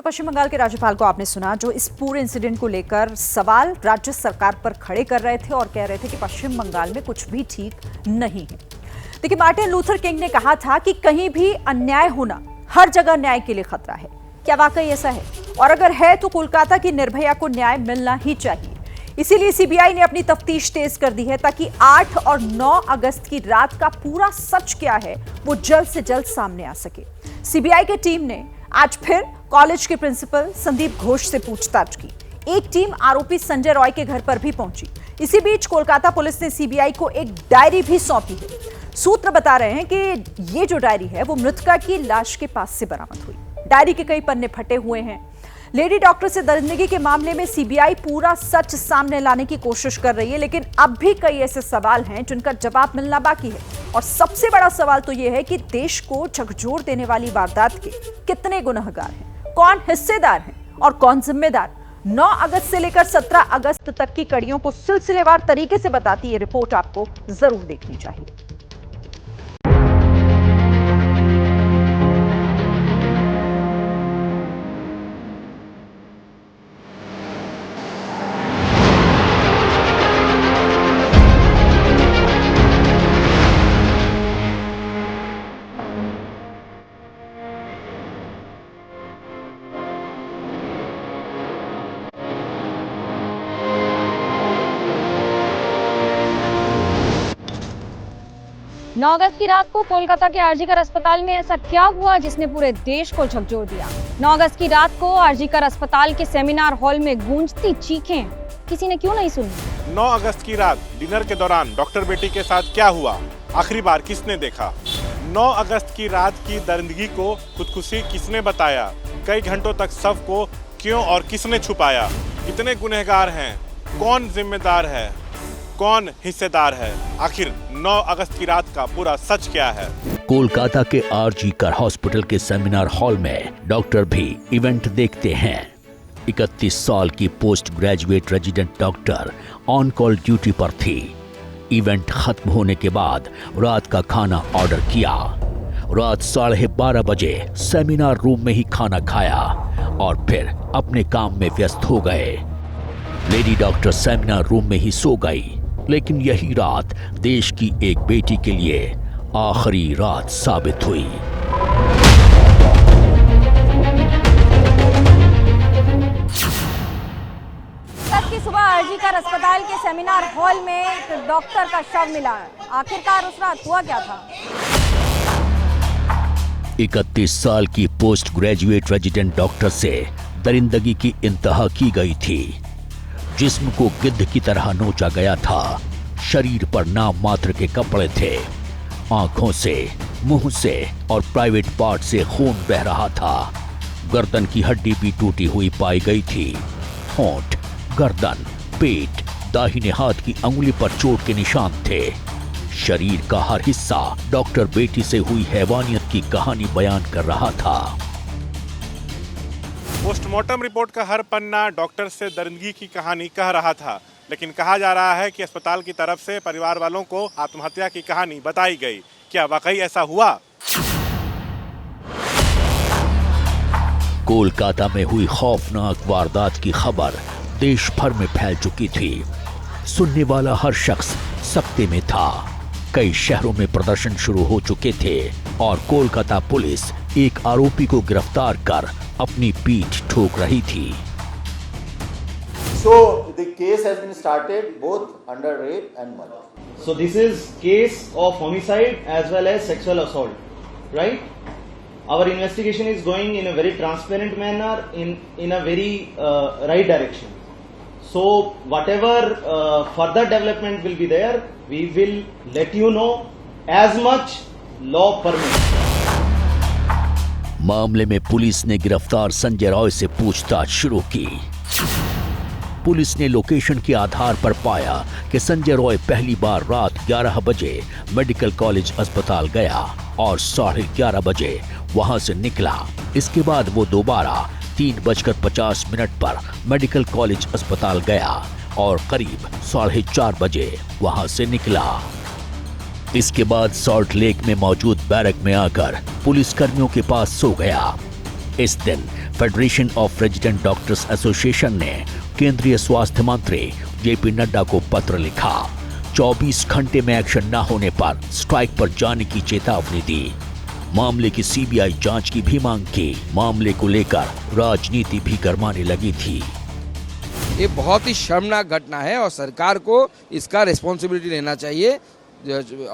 पश्चिम बंगाल के राज्यपाल को आपने सुना, जो इस पूरे इंसिडेंट को लेकर सवाल राज्य सरकार पर खड़े कर रहे थे और कह रहे थे कि पश्चिम बंगाल में कुछ भी ठीक नहीं है। देखिए, मार्टिन लूथर किंग ने कहा था कि कहीं भी अन्याय होना हर जगह न्याय के लिए खतरा है। क्या वाकई ऐसा है? और अगर है तो कोलकाता की निर्भया को न्याय मिलना ही चाहिए। इसीलिए सीबीआई ने अपनी तफ्तीश तेज कर दी है ताकि 8 और 9 अगस्त की रात का पूरा सच क्या है वो जल्द से जल्द सामने आ सके। सीबीआई की टीम ने आज फिर कॉलेज के प्रिंसिपल संदीप घोष से पूछताछ की। एक टीम आरोपी संजय रॉय के घर पर भी पहुंची। इसी बीच कोलकाता पुलिस ने सीबीआई को एक डायरी भी सौंपी है। सूत्र बता रहे हैं कि ये जो डायरी है वो मृतका की लाश के पास से बरामद हुई। डायरी के कई पन्ने फटे हुए हैं। लेडी डॉक्टर से दरिंदगी के मामले में सीबीआई पूरा सच सामने लाने की कोशिश कर रही है, लेकिन अब भी कई ऐसे सवाल हैं जिनका जवाब मिलना बाकी है। और सबसे बड़ा सवाल तो यह है कि देश को झकझोर देने वाली वारदात के कितने गुनहगार हैं, कौन हिस्सेदार हैं और कौन जिम्मेदार। 9 अगस्त से लेकर 17 अगस्त तक की कड़ियों को सिलसिलेवार तरीके से बताती ये रिपोर्ट आपको जरूर देखनी चाहिए। नौ अगस्त की रात को कोलकाता के आरजीकर अस्पताल में ऐसा क्या हुआ जिसने पूरे देश को झकझोर दिया। 9 अगस्त की रात को आरजीकर अस्पताल के सेमिनार हॉल में गूंजती चीखें किसी ने क्यों नहीं सुनी। 9 अगस्त की रात डिनर के दौरान डॉक्टर बेटी के साथ क्या हुआ, आखिरी बार किसने देखा। 9 अगस्त की रात की दरिंदगी को खुदकुशी किसने बताया। कई घंटों तक शव को क्यों और किसने छुपाया। कितने गुनहगार हैं, कौन जिम्मेदार है, कौन हिस्सेदार है। आखिर 9 अगस्त की रात का पूरा सच क्या है। कोलकाता के आरजीकर हॉस्पिटल के सेमिनार हॉल में डॉक्टर भी इवेंट देखते हैं। 31 साल की post graduate resident doctor on call duty पर थी। इवेंट खत्म होने के बाद रात का खाना ऑर्डर किया। रात 12:30 बजे सेमिनार रूम में ही खाना खाया और फिर अपने काम में व्यस्त हो गए। लेडी डॉक्टर सेमिनार रूम में ही सो गई, लेकिन यही रात देश की एक बेटी के लिए आखिरी रात साबित हुई। कल की सुबह आरजीकर अस्पताल के सेमिनार हॉल में एक डॉक्टर का शव मिला। आखिरकार उस रात हुआ क्या था? 31 साल की पोस्ट ग्रेजुएट रेजिडेंट डॉक्टर से दरिंदगी की इंतहा की गई थी। जिस्म को गिद्ध की तरह नोचा गया था। शरीर पर नाम मात्र के कपड़े थे। आंखों से, मुंह से और प्राइवेट पार्ट से खून बह रहा था। गर्दन की हड्डी भी टूटी हुई पाई गई थी। होंठ, गर्दन, पेट, दाहिने हाथ की अंगुली पर चोट के निशान थे। शरीर का हर हिस्सा डॉक्टर बेटी से हुई हैवानियत की कहानी बयान कर रहा था। पोस्टमार्टम रिपोर्ट का हर पन्ना डॉक्टर से दरिंदगी की कहानी कह रहा था, लेकिन कहा जा रहा है कि अस्पताल की तरफ से परिवार वालों को आत्महत्या की कहानी बताई गई। क्या वाकई ऐसा हुआ? कोलकाता में हुई खौफनाक वारदात की खबर देश भर में फैल चुकी थी। सुनने वाला हर शख्स सकते में था। कई शहरों में प्रदर्शन शुरू हो चुके थे और कोलकाता पुलिस एक आरोपी को गिरफ्तार कर अपनी पीठ ठोक रही थी। So the case has been started both under rape and murder. So this is case of homicide as well as sexual assault, right? Our investigation is going in a very transparent manner, in a very right direction. So whatever further development will be there, we will let you know as much law permits. मामले में police ने गिरफ्तार संजय रॉय से पूछताछ शुरू की। Police ने location के आधार पर पाया कि संजय रॉय पहली बार रात 11 बजे मेडिकल कॉलेज अस्पताल गया और 11:30 बजे वहां से निकला। इसके बाद वो दोबारा 3:50 पर मेडिकल कॉलेज अस्पताल गया और करीब 4:30 बजे वहां से निकला। इसके बाद सॉल्ट लेक में मौजूद बैरक में आकर पुलिसकर्मियों के पास सो गया। इस दिन federation of resident doctors association ने केंद्रीय स्वास्थ्य मंत्री जेपी नड्डा को पत्र लिखा। 24 घंटे में एक्शन न होने पर स्ट्राइक पर जाने की चेतावनी दी। मामले की सीबीआई जांच की भी मांग की। मामले को लेकर राजनीति भी गरमाने लगी थी। ये बहुत ही शर्मनाक घटना है और सरकार को इसका रिस्पॉन्सिबिलिटी लेना चाहिए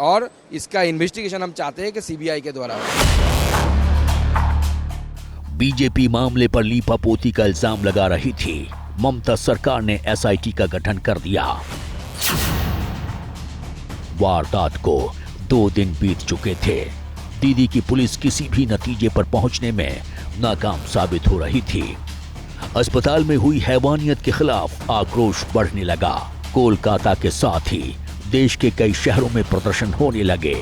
और इसका इन्वेस्टिगेशन हम चाहते हैं कि सीबीआई के द्वारा हो। बीजेपी मामले पर लीपापोती का इल्जाम लगा रही थी। ममता सरकार ने एसआईटी का गठन कर दिया। वारदात को 2 दिन बीत चुके थे। दीदी की पुलिस किसी भी नतीजे पर पहुंचने में नाकाम साबित हो रही थी। अस्पताल में हुई हैवानियत के खिलाफ आक्रोश बढ़ने लगा। कोलकाता के साथ ही देश के कई शहरों में प्रदर्शन होने लगे।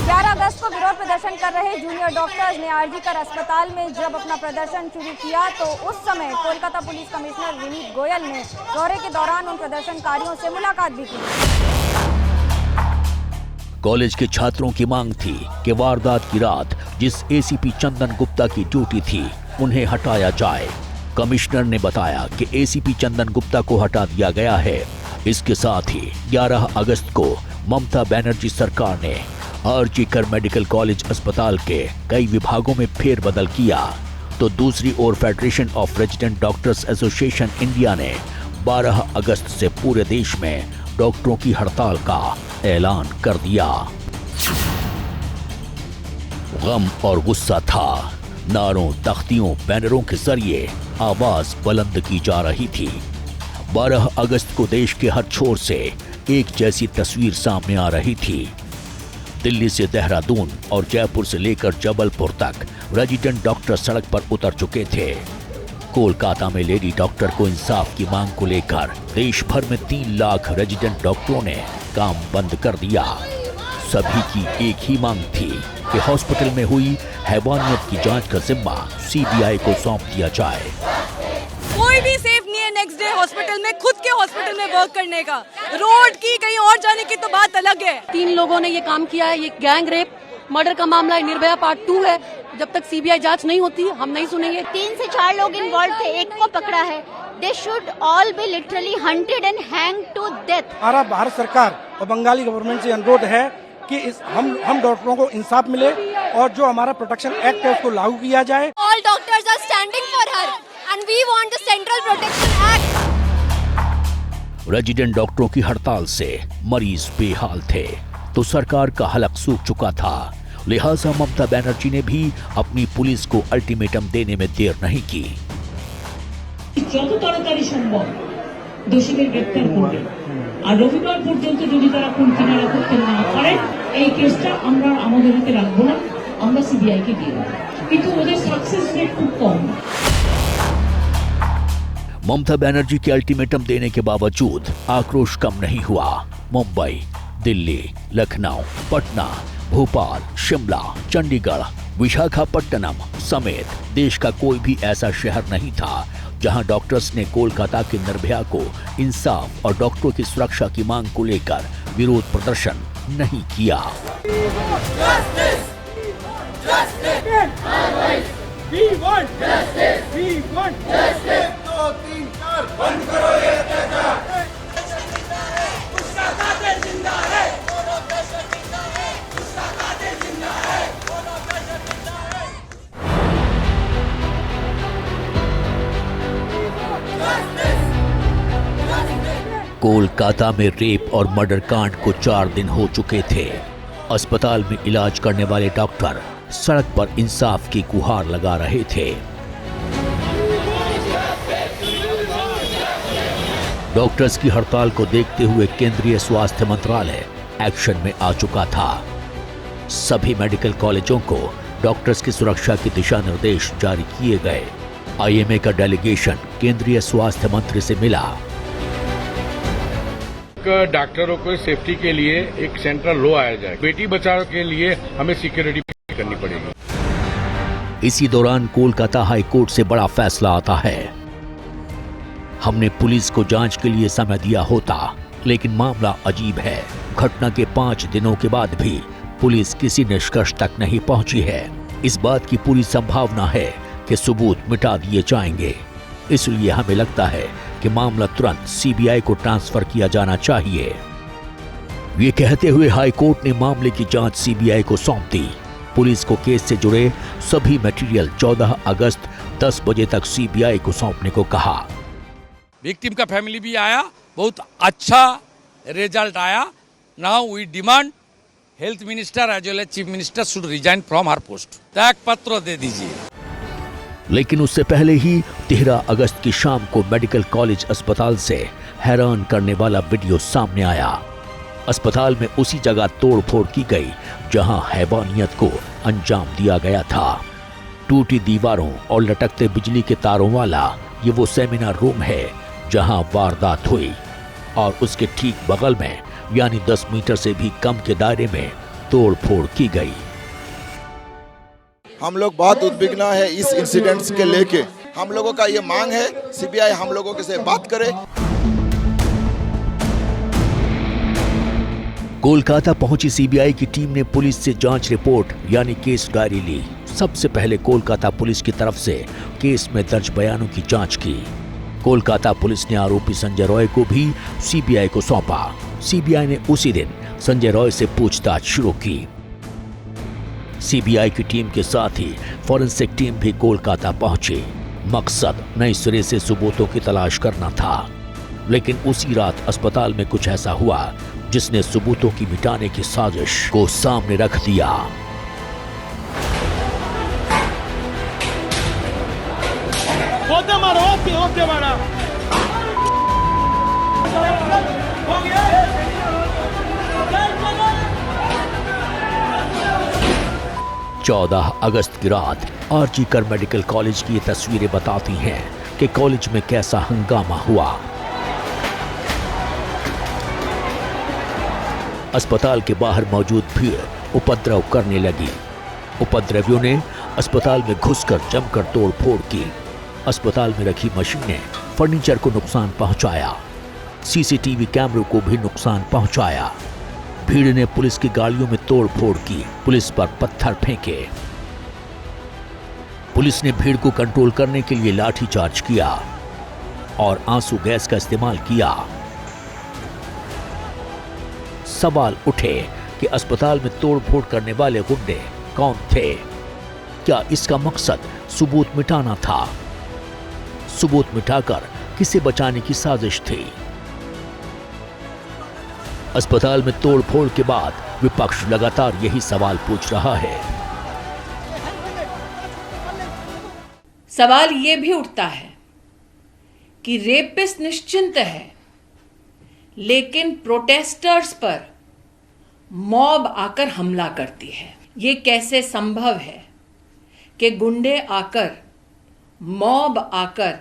11 अगस्त को विरोध प्रदर्शन कर रहे जूनियर डॉक्टर्स ने आरजीकर अस्पताल में जब अपना प्रदर्शन शुरू किया तो उस समय कोलकाता पुलिस कमिश्नर विनीत गोयल ने दौरे के दौरान उन प्रदर्शनकारियों से मुलाकात भी की। कॉलेज के छात्रों की मांग थी कि वारदात की रात जिस एसीपी चंदन गुप्ता की ड्यूटी थी उन्हें हटाया जाए। कमिश्नर ने बताया कि एसीपी चंदन गुप्ता को हटा दिया गया है। इसके साथ ही 11 अगस्त को ममता बनर्जी सरकार ने आरजीकर मेडिकल कॉलेज अस्पताल के कई विभागों में फेरबदल किया, तो दूसरी ओर federation of resident doctors association India ने 12 अगस्त से पूरे देश में डॉक्टरों की हड़ताल का ऐलान कर दिया। गम और गुस्सा था। नारों, तख्तियों, बैनरों के जरिए आवाज बुलंद की जा रही थी। 12 अगस्त को देश के हर छोर से एक जैसी तस्वीर सामने आ रही थी। दिल्ली से देहरादून और जयपुर से लेकर जबलपुर तक रेजिडेंट डॉक्टर सड़क पर उतर चुके थे। कोलकाता में लेडी डॉक्टर को इंसाफ की मांग को लेकर देश भर में 3 लाख रेजिडेंट डॉक्टरों ने काम बंद कर दिया। सभी की एक ही मांग थी कि हॉस्पिटल में हुई हैवानियत की जांच का जिम्मा सीबीआई को सौंप दिया जाए। कोई भी सेफ नहीं है नेक्स्ट डे हॉस्पिटल में, खुद के हॉस्पिटल में वर्क करने का। रोड की कहीं और जाने की तो बात अलग है। 3 लोगों ने ये काम किया है। ये गैंग रेप मर्डर का मामला है, निर्भया पार्ट 2 है। जब तक सीबीआई जांच नहीं होती हम नहीं सुनेंगे। 3 से 4 लोग इन्वॉल्व थे, एक को पकड़ा है। They should all be literally hunted and hanged to death. हमारा भारत सरकार और बंगाली गवर्नमेंट से अनुरोध है कि हम डॉक्टरों को इंसाफ मिले और जो हमारा प्रोटेक्शन एक्ट है उसको लागू किया जाए। All doctors are standing for her and we want the Central Protection Act. Resident डॉक्टरों की हड़ताल से मरीज बेहाल थे, तो सरकार का हलक सूख चुका था। लिहाजा ममता बनर्जी ने भी अपनी पुलिस को अल्टीमेटम देने में देर नहीं की। যত তাড়াতাড়ি সম্ভব দোষীদের গ্রেফতার করবে আর রবিবার পর্যন্ত যদি তারা কোন কিনারা করতে না পারে এই কেসটা আমরা আমাদের হাতে রাখবো না, আমরা সিবিআই কে দিয়ে দেব। কিন্তু ওদের সাকসেস রেট খুব কম। ममता बनर्जी के अल्टीमेटम देने के बावजूद आक्रोश कम नहीं हुआ। मुंबई, दिल्ली, लखनऊ, पटना, भोपाल, शिमला, चंडीगढ़, विशाखापट्टनम समेत देश का कोई भी ऐसा शहर नहीं था जहां डॉक्टर्स ने कोलकाता के निर्भया को इंसाफ और डॉक्टरों की सुरक्षा की मांग को लेकर विरोध प्रदर्शन नहीं किया। कोलकाता में रेप और मर्डर कांड को 4 दिन हो चुके थे। अस्पताल में इलाज करने वाले डॉक्टर सड़क पर इंसाफ की गुहार लगा रहे थे। डॉक्टर्स की हड़ताल को देखते हुए केंद्रीय स्वास्थ्य मंत्रालय एक्शन में आ चुका था। सभी मेडिकल कॉलेजों को डॉक्टर्स की सुरक्षा के दिशा निर्देश जारी किए गए। आईएमए का डेलीगेशन केंद्रीय स्वास्थ्य मंत्री से मिला। डॉक्टरों को सेफ्टी के लिए एक सेंट्रल लॉ आया जाए। बेटी बचाओ के लिए हमें सिक्योरिटी करनी पड़ेगी। इसी दौरान कोलकाता हाई कोर्ट से बड़ा फैसला आता है। हमने पुलिस को जांच के लिए समय दिया होता, लेकिन मामला अजीब है। घटना के 5 दिनों के बाद भी पुलिस किसी निष्कर्ष तक नहीं पहुंची है। इस बात की पूरी संभावना है कि सबूत मिटा दिए जाएंगे। इसलिए हमें लगता है कि मामला तुरंत सीबीआई को ट्रांसफर किया जाना चाहिए। ये कहते हुए हाई कोर्ट ने मामले की जांच सीबीआई को सौंप दी। पुलिस को केस से जुड़े सभी मटेरियल 14 अगस्त 10 बजे तक सीबीआई को सौंपने को कहा। विक्टिम का फैमिली भी आया, बहुत अच्छा रिजल्ट आया। Now we demand health minister as well as chief minister should resign from her post. त्याग पत्र दे दीजिए। लेकिन उससे पहले ही 13 अगस्त की शाम को मेडिकल कॉलेज अस्पताल से हैरान करने वाला वीडियो सामने आया। अस्पताल में उसी जगह तोड़फोड़ की गई जहां हैवानियत को अंजाम दिया गया था। टूटी दीवारों और लटकते बिजली के तारों वाला ये वो सेमिनार रूम है जहां वारदात हुई, और उसके ठीक बगल में यानी 10 मीटर से भी कम के दायरे में तोड़फोड़ की गई। हम लोग बहुत उद्विग्न है इस इंसिडेंट्स के लेके। हम लोगों का ये मांग है सीबीआई हम लोगों के से बात करे। कोलकाता पहुंची सीबीआई की टीम ने पुलिस से जांच रिपोर्ट यानी केस डायरी ली। सबसे पहले कोलकाता पुलिस की तरफ से केस में दर्ज बयानों की जांच की। कोलकाता पुलिस ने आरोपी संजय रॉय को भी सीबीआई को सौंपा। सीबीआई ने उसी दिन संजय रॉय से पूछताछ शुरू की। सीबीआई की टीम के साथ ही फॉरेंसिक टीम भी कोलकाता पहुंची। मकसद नए सिरे से सबूतों की तलाश करना था। लेकिन उसी रात अस्पताल में कुछ ऐसा हुआ जिसने सबूतों की मिटाने की साजिश को सामने रख दिया। चौदह अगस्त की रात आरजी कर मेडिकल कॉलेज की ये तस्वीरें बताती हैं कि कॉलेज में कैसा हंगामा हुआ। अस्पताल के बाहर मौजूद भीड़ उपद्रव करने लगी। उपद्रवियों ने अस्पताल में घुसकर जमकर तोड़फोड़ की। अस्पताल में रखी मशीनें, फर्नीचर को नुकसान पहुंचाया। सीसीटीवी कैमरों को भी नुकसान पहुंचाया। भीड़ ने पुलिस की गाड़ियों में तोड़फोड़ की, पुलिस पर पत्थर फेंके। पुलिस ने भीड़ को कंट्रोल करने के लिए लाठीचार्ज किया और आंसू गैस का इस्तेमाल किया। सवाल उठे कि अस्पताल में तोड़फोड़ करने वाले गुंडे कौन थे? क्या इसका मकसद सबूत मिटाना था? सबूत मिटाकर किसे बचाने की साजिश थी? अस्पताल में तोड़फोड़ के बाद विपक्ष लगातार यही सवाल पूछ रहा है। सवाल ये भी उठता है कि रेपिस्ट निश्चिंत है, लेकिन प्रोटेस्टर्स पर मॉब आकर हमला करती है। ये कैसे संभव है कि गुंडे आकर, मॉब आकर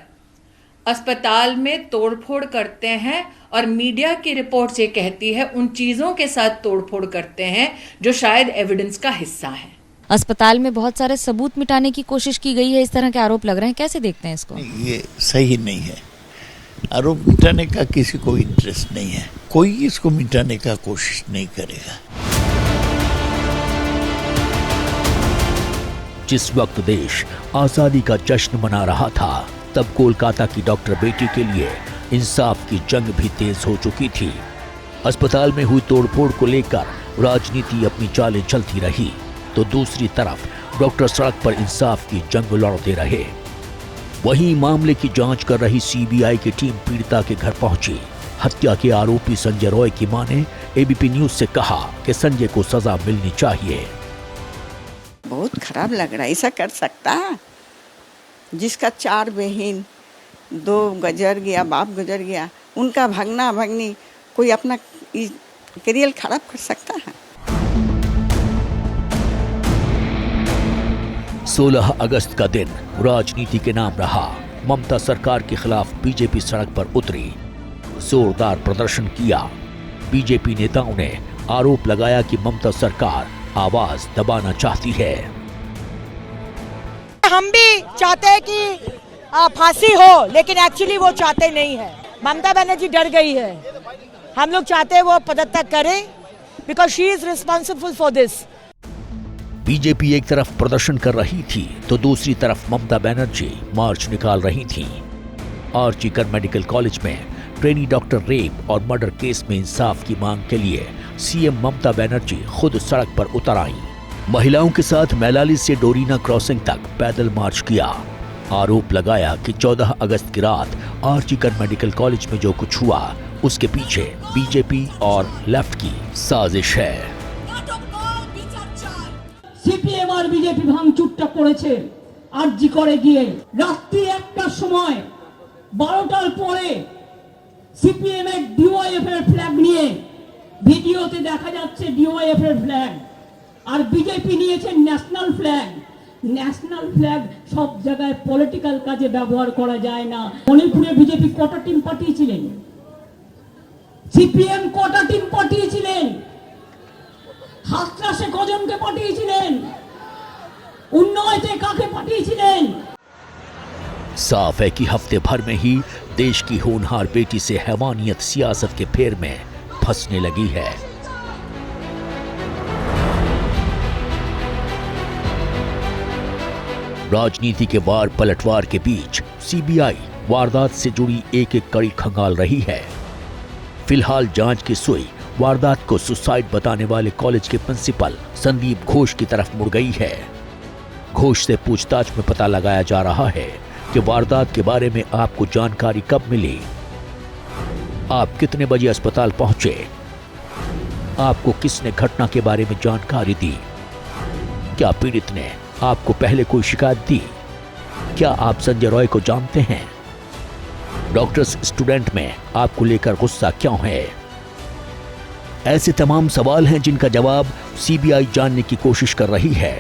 अस्पताल में तोड़फोड़ करते हैं और मीडिया की रिपोर्ट ये कहती है उन चीजों के साथ तोड़फोड़ करते हैं जो शायद एविडेंस का हिस्सा है। अस्पताल में बहुत सारे सबूत मिटाने की कोशिश की गई है, इस तरह के आरोप लग रहे हैं, कैसे देखते हैं इसको? ये सही नहीं है। आरोप मिटाने का किसी को इंटरेस्ट नहीं है, कोई इसको मिटाने का कोशिश नहीं करेगा। जिस वक्त देश आजादी का जश्न मना रहा था, तब कोलकाता की डॉक्टर बेटी के लिए इंसाफ की जंग भी तेज हो चुकी थी। अस्पताल में हुई तोड़फोड़ को लेकर राजनीति अपनी चालें चलती रही, तो दूसरी तरफ डॉक्टर सड़क पर इंसाफ की जंग लड़ते रहे। वहीं मामले की जांच कर रही सीबीआई की टीम पीड़िता के घर पहुंची। हत्या के आरोपी संजय रॉय की मां ने एबीपी न्यूज से कहा कि संजय को सजा मिलनी चाहिए। बहुत खराब लग रहा है, ऐसा कर सकता है? जिसका 4 बहन, 2 गुजर गया, बाप गुजर गया, उनका भगना भगनी कोई अपना करियर खराब कर सकता है? 16 अगस्त का दिन राजनीति के नाम रहा। ममता सरकार के खिलाफ बीजेपी सड़क पर उतरी, जोरदार प्रदर्शन किया। बीजेपी नेताओं ने आरोप लगाया कि ममता सरकार आवाज दबाना चाहती है। हम भी चाहते हैं कि फांसी हो, लेकिन एक्चुअली वो चाहते नहीं है। ममता बनर्जी डर गई है। हम लोग चाहते हैं वो पदत्याग करे, because she is responsible for this. BJP एक तरफ प्रदर्शन कर रही थी तो दूसरी तरफ ममता बनर्जी मार्च निकाल रही थी। आरजी कर मेडिकल कॉलेज में ट्रेनी डॉक्टर रेप और मर्डर केस में इंसाफ की मांग के लिए सीएम ममता बनर्जी खुद सड़क पर उतर आई। महिलाओं के साथ मैलाली से डोरीना क्रॉसिंग तक पैदल मार्च किया। आरोप लगाया कि 14 अगस्त की रात आरजी कर मेडिकल कॉलेज में जो कुछ हुआ उसके पीछे बीजेपी और लेफ्ट की साजिश है। সিপিএম আর বিজেপি ভাঙচুরটা করেছে আরজি করে গিয়ে রাত্রি 1টার সময় 12টার পরে সিপিএম এর ডিওয়াইএফ এর ফ্ল্যাগ নিয়ে ভিডিওতে দেখা যাচ্ছে ডিওয়াইএফ এর ফ্ল্যাগ আর বিজেপি নিয়েছে ন্যাশনাল ফ্ল্যাগ। ন্যাশনাল ফ্ল্যাগ সব জায়গায় পলিটিক্যাল কাজে ব্যবহার করা যায় না। মণিপুরে বিজেপি কটা টিম পাঠিয়েছিলেন? সিপিএম কটা টিম পাঠিয়েছিলেন? হাতরাসে কজনকে পাঠিয়েছিলেন? উন্নয়তে কাকে পাঠিয়েছিলেন? साफ है कि हफ्ते भर में ही देश की होनहार बेटी से हैवानियत सियासत के फेर में फंसने लगी है। राजनीति के वार पलटवार के बीच सीबीआई वारदात से जुड़ी एक एक कड़ी खंगाल रही है। फिलहाल जांच की सुई वारदात को सुसाइड बताने वाले कॉलेज के प्रिंसिपल संदीप घोष की तरफ मुड़ गई है। घोष से पूछताछ में पता लगाया जा रहा है कि वारदात के बारे में आपको जानकारी कब मिली, आप कितने बजे अस्पताल पहुंचे, आपको किसने घटना के बारे में जानकारी दी, क्या पीड़ित ने आपको पहले कोई शिकायत दी, क्या आप संजय रॉय को जानते हैं, डॉक्टर्स स्टूडेंट में आपको लेकर गुस्सा क्यों है। ऐसे तमाम सवाल हैं जिनका जवाब सीबीआई जानने की कोशिश कर रही है,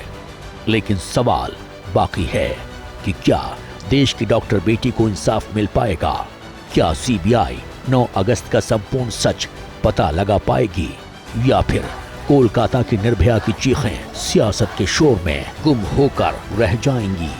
लेकिन सवाल बाकी है कि क्या देश की डॉक्टर बेटी को इंसाफ मिल पाएगा? क्या सीबीआई 9 अगस्त का संपूर्ण सच पता लगा पाएगी या फिर कोलकाता की निर्भया की चीखें सियासत के शोर में गुम होकर रह जाएंगी?